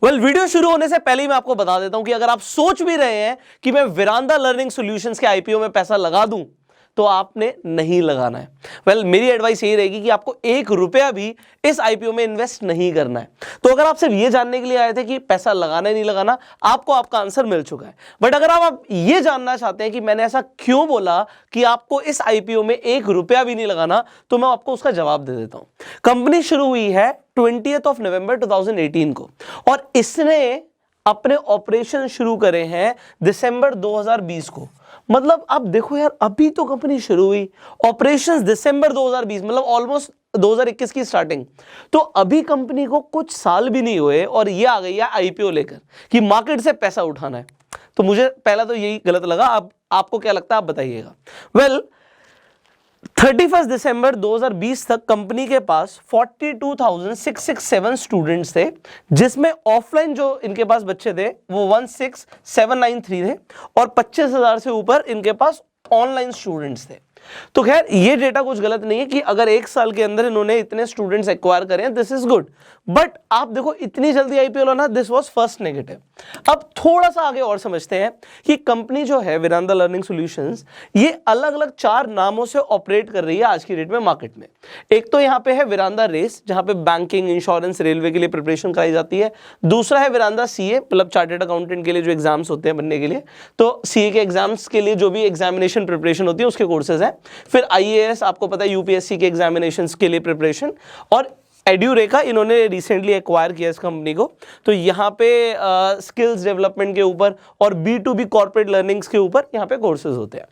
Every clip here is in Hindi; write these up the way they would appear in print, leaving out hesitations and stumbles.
वीडियो शुरू होने से पहले ही मैं आपको बता देता हूं कि अगर आप सोच भी रहे हैं कि मैं वेरांडा लर्निंग सॉल्यूशंस के आईपीओ में पैसा लगा दूं तो आपने नहीं लगाना है। मेरी एडवाइस यही रहेगी कि आपको 1 रुपया भी इस आईपीओ में इन्वेस्ट नहीं करना है। तो अगर आप सिर्फ ये जानने के लिए आए थे कि पैसा लगाना है नहीं लगाना, आपको आपका आंसर मिल चुका है। बट अगर आप ये जानना चाहते हैं कि मैंने ऐसा क्यों बोला कि आपको इस आईपीओ में 1 रुपया भी नहीं लगाना, तो मैं आपको उसका जवाब दे देता हूं। कंपनी शुरू हुई है 20 नवंबर 2018 को और इसने अपने ऑपरेशन शुरू करे हैं दिसंबर 2020 को। मतलब आप देखो यार, अभी तो कंपनी शुरू हुई, ऑपरेशंस दिसंबर 2020, मतलब ऑलमोस्ट 2021 की स्टार्टिंग। तो अभी कंपनी को कुछ साल भी नहीं हुए और ये आ गई है आईपीओ लेकर कि मार्केट से पैसा उठाना है। तो मुझे पहला तो यही गलत लगा। अब आपको क्या लगता है, आप बताइएगा। 31 दिसंबर 2020 तक कंपनी के पास 42,667 स्टूडेंट्स थे, जिसमें ऑफलाइन जो इनके पास बच्चे थे वो 16,793 थे और 25,000 से ऊपर इनके पास ऑनलाइन स्टूडेंट्स थे। तो खैर ये डेटा कुछ गलत नहीं है कि अगर 1 साल के अंदर इन्होंने इतने स्टूडेंट्स एक्वायर करे हैं, दिस इज गुड। बट आप देखो इतनी जल्दी आईपीओ लाना, दिस वाज फर्स्ट नेगेटिव। अब थोड़ा सा आगे और समझते हैं कि कंपनी जो है वेरांडा लर्निंग सॉल्यूशंस, ये अलग अलग 4 नामों से ऑपरेट कर रही है आज की डेट में मार्केट में। एक तो यहाँ पे है वेरांडा रेस, जहां पे बैंकिंग, इंश्योरेंस, रेलवे के लिए प्रिपरेशन कराई जाती है। दूसरा है वेरांडा सीए, मतलब चार्टर्ड अकाउंटेंट के लिए जो एग्जाम्स होते हैं बनने के लिए, तो सीए के एग्जाम्स के लिए जो भी एग्जामिनेशन प्रिपरेशन होती है उसके कोर्सेज हैं। फिर आईएएस, आपको पता है यूपीएससी के एग्जामिनेशंस के लिए प्रिपरेशन, और एड्यूरेका इन्होंने रिसेंटली एक्वायर किया इस कंपनी को। तो यहाँ पे स्किल्स डेवलपमेंट के ऊपर और B2B कॉर्पोरेट लर्निंग्स के ऊपर यहाँ पे कोर्सेज होते हैं।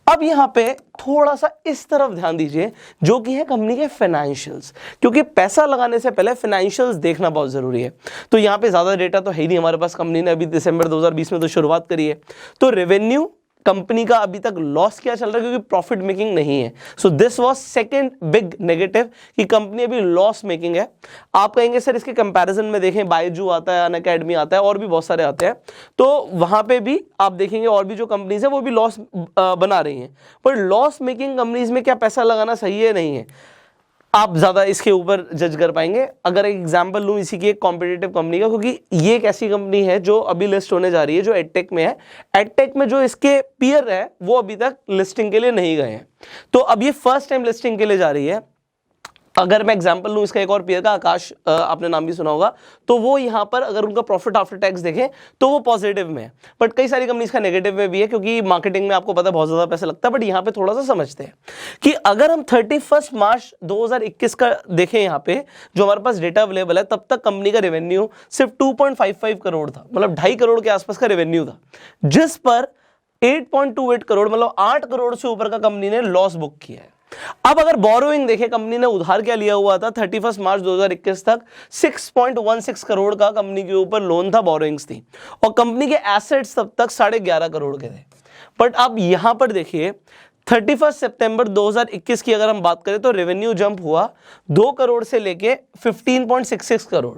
अब यहाँ पे थोड़ा सा इस तरफ ध्यान दीजिए, जो कि है कंपनी के फाइनेंशियल्स, क्योंकि पैसा लगाने से पहले फाइनेंशियल्स देखना बहुत जरूरी है। तो यहाँ पे ज्यादा डेटा तो है ही नहीं हमारे पास, कंपनी ने अभी दिसंबर 2020 में तो शुरुआत करी है। तो रेवेन्यू कंपनी का अभी तक लॉस क्या चल रहा है, क्योंकि प्रॉफिट मेकिंग नहीं है। So this was second big negative कि कंपनी अभी लॉस मेकिंग है। आप कहेंगे सर इसके कंपैरिजन में देखें, बायजू आता है, अनअकैडमी आता है, और भी बहुत सारे आते हैं, तो वहां पे भी आप देखेंगे और भी जो कंपनीज है वो भी लॉस बना रही हैं। पर लॉस मेकिंग कंपनीज में क्या पैसा लगाना सही है, नहीं है, आप ज्यादा इसके ऊपर जज कर पाएंगे। अगर एक एग्जांपल लूं इसी की एक कॉम्पिटिटिव कंपनी का, क्योंकि ये एक ऐसी कंपनी है जो अभी लिस्ट होने जा रही है, जो एडटेक में है। एडटेक में जो इसके पीयर है वो अभी तक लिस्टिंग के लिए नहीं गए हैं, तो अब ये फर्स्ट टाइम लिस्टिंग के लिए जा रही है। अगर मैं एग्जांपल लूं इसका एक और पीयर का, आकाश, आपने नाम भी सुना होगा, तो वो यहाँ पर अगर उनका प्रॉफिट आफ्टर टैक्स देखें तो वो पॉजिटिव में है। बट कई सारी कंपनीज का नेगेटिव में भी है, क्योंकि मार्केटिंग में आपको पता है बहुत ज्यादा पैसा लगता है। बट यहाँ पे थोड़ा सा समझते हैं कि अगर हम 31 मार्च 2021 का देखें, यहाँ पे जो हमारे पास डेटा अवेलेबल है, तब तक कंपनी का रेवेन्यू सिर्फ 2.55 करोड़ था, मतलब 2.5 करोड़ के आसपास का रेवेन्यू था, जिस पर 8.28 करोड़, मतलब 8 करोड़ से ऊपर का कंपनी ने लॉस बुक किया है। अब अगर बोरोइंग देखें, कंपनी ने उधार क्या लिया हुआ था 31 मार्च 2021 तक, 6.16 करोड़ का कंपनी के ऊपर लोन था, बोरोइंग्स थी, और कंपनी के एसेट्स तब तक 11.5 करोड़ के थे। बट अब यहां पर देखिए 31 सितंबर 2021 की अगर हम बात करें तो रेवेन्यू जंप हुआ 2 करोड़ से लेके 15.66 करोड़,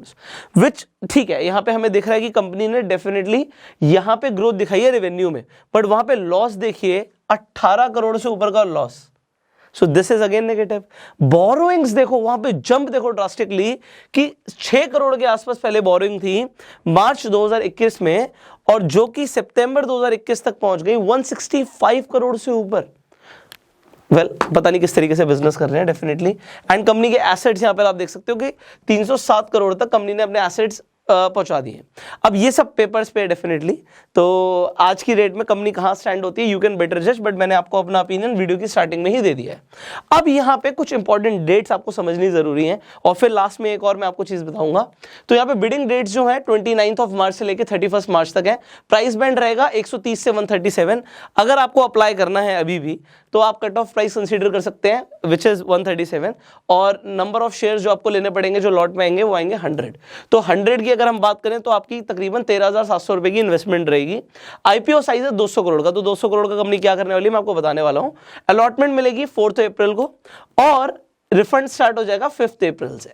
विच ठीक है, यहां पे हमें दिख रहा है कि कंपनी ने डेफिनेटली यहां पे ग्रोथ दिखाई है रेवेन्यू में, बट वहां पे लॉस देखिए 18 करोड़ से ऊपर का loss. So this is again negative. Borrowings देखो, वहां पे जंप देखो ड्रास्टिकली कि 6 करोड़ के आसपास पहले बोरोइंग थी मार्च 2021 में, और जो कि सितंबर 2021 तक पहुंच गई 165 करोड़ से ऊपर। पता नहीं किस तरीके से बिजनेस कर रहे हैं डेफिनेटली। एंड कंपनी के एसेट्स यहां पर आप देख सकते हो कि 307 करोड़ तक कंपनी ने अपने एसेट्स पहुंचा दिए। अब ये सब पेपर्स पे डेफिनेटली, तो आज की डेट में कंपनी कहां स्टैंड होती है, यू कैन बेटर जज, बट मैंने आपको अपना ओपिनियन वीडियो की स्टार्टिंग में ही दे दिया है। अब यहां पे कुछ इंपॉर्टेंट डेट्स आपको समझनी जरूरी है, और फिर लास्ट में एक और मैं आपको चीज बताऊंगा। तो यहाँ पे बिडिंग डेट्स जो है 29 मार्च से लेकर 31 मार्च तक है। प्राइस बैंड रहेगा 130 से 137। अगर आपको अप्लाई करना है अभी भी, तो आप कट ऑफ प्राइस कंसीडर कर सकते हैं, विच इज 137, और नंबर ऑफ शेयर जो आपको लेने पड़ेंगे, जो लॉट में आएंगे, वो आएंगे 100। तो 100 की अगर हम बात करें तो आपकी तकरीबन 13,700 रुपए की इन्वेस्टमेंट रहेगी। आईपीओ साइज है 200 करोड़ का, तो 200 करोड़ का कंपनी क्या करने वाली है मैं आपको बताने वाला हूं। अलॉटमेंट मिलेगी 4 अप्रैल को, और रिफंड स्टार्ट हो जाएगा 5 अप्रैल से।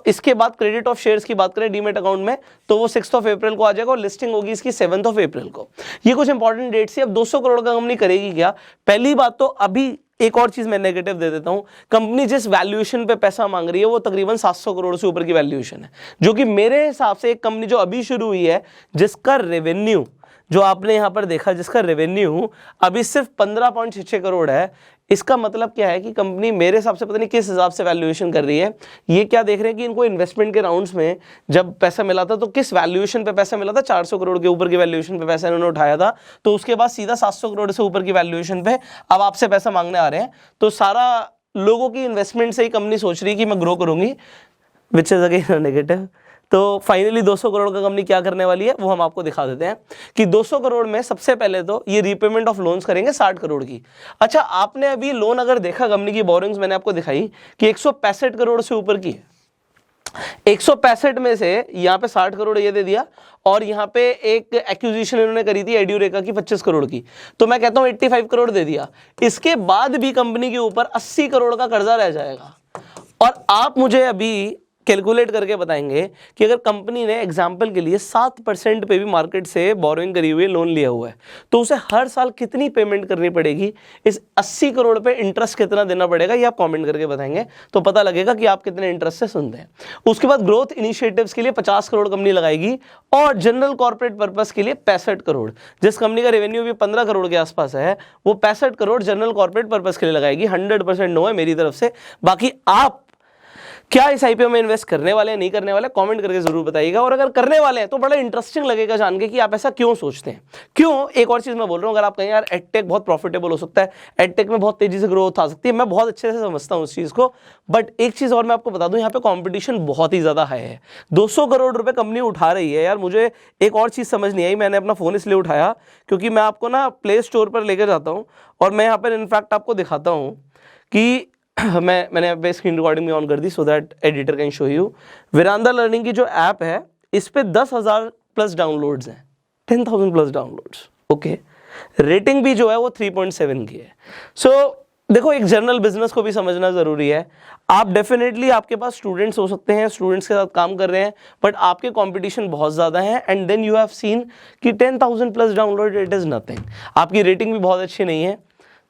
इसके बाद क्रेडिट ऑफ शेयर्स की बात करें डीमेट अकाउंट में, तो वो 6 अप्रैल को आ जाएगा, और लिस्टिंग होगी इसकी 7 अप्रैल को। ये कुछ इंपॉर्टेंट डेट्स है। अब 200 करोड़ का कंपनी करेगी क्या? पहली बात तो अभी एक और चीज मैं नेगेटिव दे देता हूं, कंपनी जिस वैल्यूएशन पे पैसा मांग रही है वो तकरीबन 700 करोड़ से ऊपर की वैल्यूएशन है, जो कि मेरे हिसाब से एक कंपनी जो अभी शुरू हुई है जिसका रेवेन्यू जो आपने यहां पर देखा, जिसका रेवेन्यू अभी सिर्फ 15.66 करोड़ है, इसका मतलब क्या है कि कंपनी मेरे हिसाब से पता नहीं किस हिसाब से वैल्यूएशन कर रही है। ये क्या देख रहे हैं कि इनको इन्वेस्टमेंट के राउंड्स में जब पैसा मिला था तो किस वैल्यूएशन पे पैसा मिला था, 400 करोड़ के ऊपर की वैल्यूएशन पे पैसा इन्होंने उठाया था, तो उसके बाद सीधा 700 करोड़ से ऊपर की वैल्यूएशन पे अब आपसे पैसा मांगने आ रहे हैं। तो सारा लोगों की इन्वेस्टमेंट से ही कंपनी सोच रही है कि मैं ग्रो करूंगी, विच इज अगेन नेगेटिव। तो फाइनली 200 करोड़ का कंपनी क्या करने वाली है वो हम आपको दिखा देते हैं कि 200 करोड़ में सबसे पहले तो ये रीपेमेंट ऑफ लोन्स करेंगे 60 करोड़ की। अच्छा, आपने अभी लोन अगर देखा, कंपनी की बोरिंग्स मैंने आपको दिखाई कि 165 करोड़ से ऊपर की है। 165 में से यहाँ पे 60 करोड़ ये दे दिया और यहाँ पे एक एक्विजिशन इन्होंने करी थी एड्यूरेका की 25 करोड़ की, तो मैं कहता हूँ 85 करोड़ दे दिया। इसके बाद भी कंपनी के ऊपर 80 करोड़ का कर्जा रह जाएगा। और आप मुझे अभी कैलकुलेट करके बताएंगे कि अगर कंपनी ने एग्जाम्पल के लिए 7% पे भी मार्केट से बोरोइंग करी हुई लोन लिया हुआ है तो उसे हर साल कितनी पेमेंट करनी पड़ेगी, इस 80 करोड़ पे इंटरेस्ट कितना देना पड़ेगा, ये आप कमेंट करके बताएंगे तो पता लगेगा कि आप कितने इंटरेस्ट से सुनते हैं। उसके बाद ग्रोथ इनिशिएटिव्स के लिए 50 करोड़ कंपनी लगाएगी और जनरल कॉर्पोरेट पर्पस के लिए 65 करोड़। जिस कंपनी का रेवेन्यू भी 15 करोड़ के आसपास है वो 65 करोड़ जनरल कॉर्पोरेट पर्पस के लिए लगाएगी। 100% नो है मेरी तरफ से। बाकी आप क्या इस आईपीओ में इन्वेस्ट करने वाले हैं, नहीं करने वाले, कमेंट करके जरूर बताइएगा। और अगर करने वाले हैं तो बड़ा इंटरेस्टिंग लगेगा जान के कि आप ऐसा क्यों सोचते हैं। क्यों, एक और चीज मैं बोल रहा हूं, अगर आप कहें यार एडटेक बहुत प्रॉफिटेबल हो सकता है, एडटेक में बहुत तेजी से ग्रोथ आ सकती है, मैं बहुत अच्छे से समझता हूं उस चीज को, बट एक चीज और मैं आपको बता दूं, यहाँ पे कॉम्पिटिशन बहुत ही ज्यादा हाई है। 200 करोड़ रुपए कंपनी उठा रही है यार। मुझे एक और चीज समझ नहीं आई, मैंने अपना फोन इसलिए उठाया क्योंकि मैं आपको ना प्ले स्टोर पर लेकर जाता हूँ और मैं यहाँ पर इनफैक्ट आपको दिखाता हूँ कि मैंने यहाँ पे स्क्रीन रिकॉर्डिंग में ऑन कर दी so that editor can show you. Veranda Learning की जो ऐप है इस पे 10,000 प्लस डाउनलोड्स हैं, 10,000 प्लस डाउनलोड्स। ओके, रेटिंग भी जो है वो 3.7 की है। सो देखो, एक जनरल बिजनेस को भी समझना जरूरी है। आप डेफिनेटली, आपके पास स्टूडेंट्स हो सकते हैं, स्टूडेंट्स के साथ काम कर रहे हैं, बट आपके कंपटीशन बहुत ज्यादा है and then you have seen कि 10,000 plus download it is nothing. आपकी रेटिंग भी बहुत अच्छी नहीं है,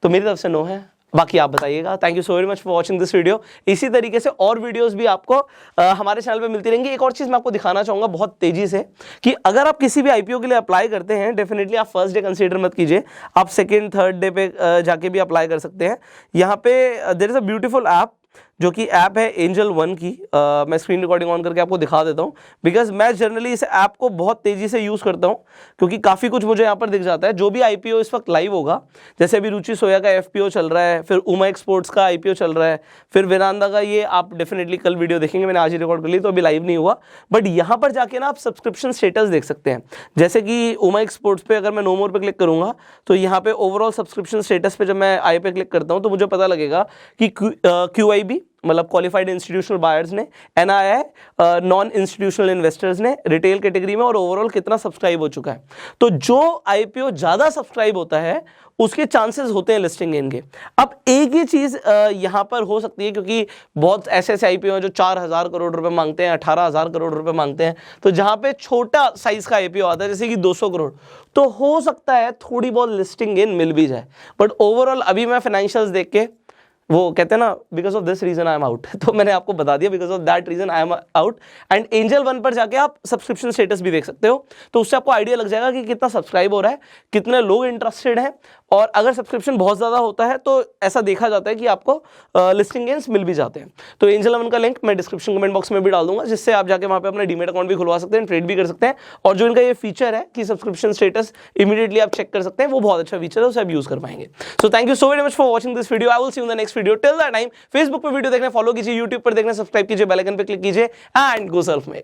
तो मेरी तरफ से नो है। बाकी आप बताइएगा। Thank you so very much for watching this video. इसी तरीके से और वीडियोस भी आपको हमारे चैनल पे मिलती रहेंगी। एक और चीज मैं आपको दिखाना चाहूंगा बहुत तेजी से कि अगर आप किसी भी आईपीओ के लिए अप्लाई करते हैं, डेफिनेटली आप फर्स्ट डे कंसीडर मत कीजिए, आप सेकेंड थर्ड डे पे जाके भी अप्लाई कर सकते हैं। यहाँ पे there is a beautiful app जो कि ऐप है एंजल वन की। मैं स्क्रीन रिकॉर्डिंग ऑन करके आपको दिखा देता हूँ बिकॉज मैं जनरली इस ऐप को बहुत तेजी से यूज़ करता हूँ क्योंकि काफ़ी कुछ मुझे यहाँ पर दिख जाता है। जो भी आईपीओ इस वक्त लाइव होगा, जैसे अभी रुचि सोया का एफपीओ चल रहा है, फिर उमा एक्सपोर्ट्स का आईपीओ चल रहा है, फिर वेरांडा का, ये आप डेफिनेटली कल वीडियो देखेंगे, मैंने आज ही रिकॉर्ड कर ली तो अभी लाइव नहीं हुआ, बट यहाँ पर जाके ना आप सब्सक्रिप्शन स्टेटस देख सकते हैं। जैसे कि उमा एक्सपोर्ट्स पे अगर मैं नो मोर पे क्लिक करूँगा तो यहाँ पे ओवरऑल सब्सक्रिप्शन स्टेटस पे जब मैं आई पे क्लिक करता हूँ तो मुझे पता लगेगा कि QIB मतलब क्वालिफाइड इंस्टीट्यूशनल बायर्स ने, NII नॉन इंस्टीट्यूशनल इन्वेस्टर्स ने, रिटेल कैटेगरी में, और ओवरऑल कितना सब्सक्राइब हो चुका है। तो जो आईपीओ ज़्यादा सब्सक्राइब होता है उसके चांसेस होते हैं लिस्टिंग गेन के। अब एक ही चीज़ यहाँ पर हो सकती है क्योंकि बहुत ऐसे ऐसे आईपीओ हैं जो 4,000 करोड़ रुपए मांगते हैं, 18,000 करोड़ रुपए मांगते हैं, तो जहाँ पे छोटा साइज का आईपीओ आता है जैसे कि 200 करोड़, तो हो सकता है थोड़ी बहुत लिस्टिंग गेन मिल भी जाए। बट ओवरऑल अभी मैं फाइनेंशियल्स देख के, वो कहते हैं ना because of this reason I am out, तो मैंने आपको बता दिया because of that reason I am out. And Angel One पर जाके आप सब्सक्रिप्शन स्टेटस भी देख सकते हो, तो उससे आपको आइडिया लग जाएगा कि कितना सब्सक्राइब हो रहा है, कितने लोग इंटरेस्टेड हैं, और अगर सब्सक्रिप्शन बहुत ज़्यादा होता है तो ऐसा देखा जाता है कि आपको लिस्टिंग गेन्स मिल भी जाते हैं। तो एंजल वन का लिंक मैं डिस्क्रिप्शन कमेंट बॉक्स में भी डाल दूंगा, जिससे आप जाके वहाँ पे अपना डीमेट अकाउंट भी खुलवा सकते हैं, ट्रेड भी कर सकते हैं, और जो इनका ये फीचर है कि सब्सक्रिप्शन स्टेटस इमीडिएटली आप चेक कर सकते हैं, वो बहुत अच्छा फीचर है, उसे आप यूज़ कर पाएंगे। So thank you so very much for watching this video. I will see you in the next video. Till that time Facebook पर वीडियो देखने फॉलो कीजिए, यूट्यूब पर देखने सब्सक्राइब कीजिए, बेल आइकन पे क्लिक कीजिए एंड गो सेल्फ मेड।